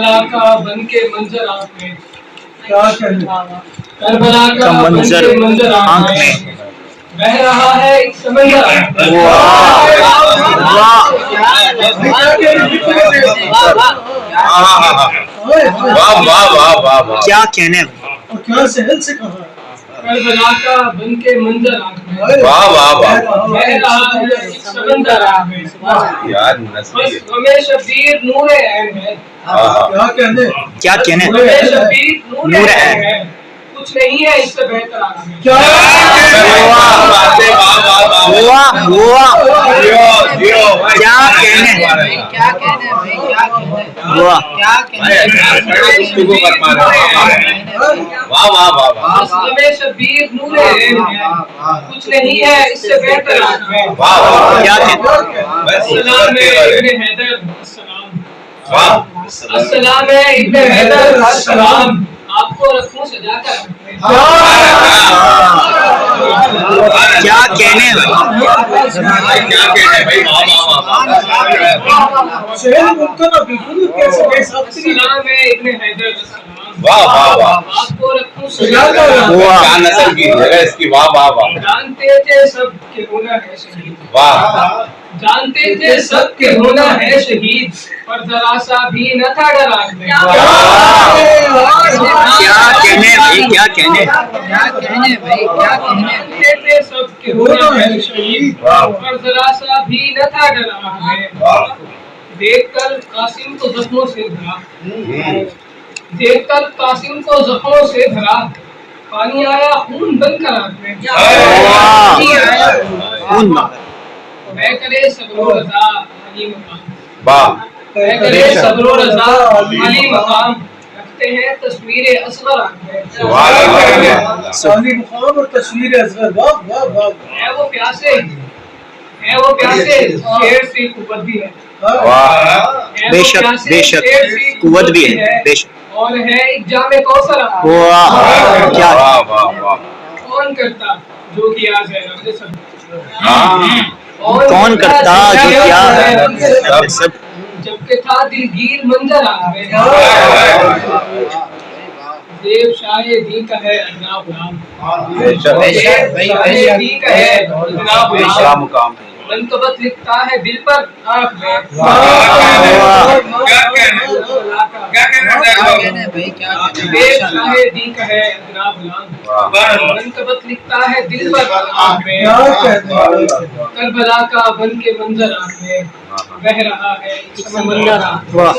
کا بن کے منظر آنکھ میں، کیا کہنے کربلا کا منظر آنکھ میں، بہ رہا ہے ایک سمندر آنکھ میں۔ کیا کہنے اور کیا سہل سے کہا کربلا کا بن کے منظر آنکھ میں، واہ واہ واہ بہ رہا ہے ایک سمندر آنکھ میں۔ یار بس ہمیں شبیر نور عین ہے، کیا کہنے کیا کہنے ہمیں شبیر نور عین ہے، کچھ نہیں ہے اس سے بہتر آنکھ میں۔ کیا واہ واہ کیا کہنے واہ بس ہمیں شبیر نور عین ہے، کچھ نہیں ہے اس سے بہتر آنکھ میں۔ کیا کہنے السلام ہے ابن حیدر، السلام ہے ابن حیدر، السلام آپ کو رکھوں سجا کر آنکھ میں۔ کیا کہنے سہل ممکن ہے بالکل کیسے بے حساب سے السلام ہے ابن حیدر، السلام واہ واہ واہ آپ کو رکھوں سجا کر آنکھ میں۔ کیا نسل کی ہے اس کی واہ واہ واہ جانتے تھے سب کہ ہونا ہے شہید، واہ جانتے تھے سب کہ ہونا ہے شہید، پر ذرا سا بھی نہ تھا ڈر آنکھ میں۔ کیا کہنے بھائی کیا کہنے جانتے تھے سب کہ ہونا ہے شہید، پر ذرا سا بھی نہ تھا ڈر آنکھ میں۔ دیکھ کر قاسم کو زخموں سے بھرا، دیکھ کر قاسم کو زخموں سے بھرا، پانی آیا خون بن کر آنکھ میں۔ میں کرے صبر و رضا علی مقام، واہ میں کرے صبر و رضا علی مقام، رکھتے ہیں تصویر اصغر آنکھ میں۔ علی مقام اور تصویر اصغر، واہ واہ واہ ہے وہ پیاسے، ہے وہ پیاسے، شیر سی قوت بھی ہے، واہ ہے بے وہ شک پیاسے، بے شک شیر سی قوت بھی ہے بے شک اور ہے ایک جام کوثر آنکھ میں۔ واہ کیا واہ واہ واہ کون کرتا جو کیا ہے رب نے سب، کون کرتا جو کیا سب سب جبکہ تھا دلگیر منظر آنکھ میں۔ دیو شاہ دی کا ہے ادنا غلام، دیو شاہ دی کا ہے ادنا غلام، مقام منقبت لکھتا ہے دل پر آنکھ میں۔ دیو شاہ دی کا ہے ادنا غلام، منقبت لکھتا ہے دل پر آنکھ میں۔ کیا کہتے ہیں کربلا کا بن کے منظر آنکھ میں، بہ رہا ہے ایک سمندر آنکھ میں۔ واہ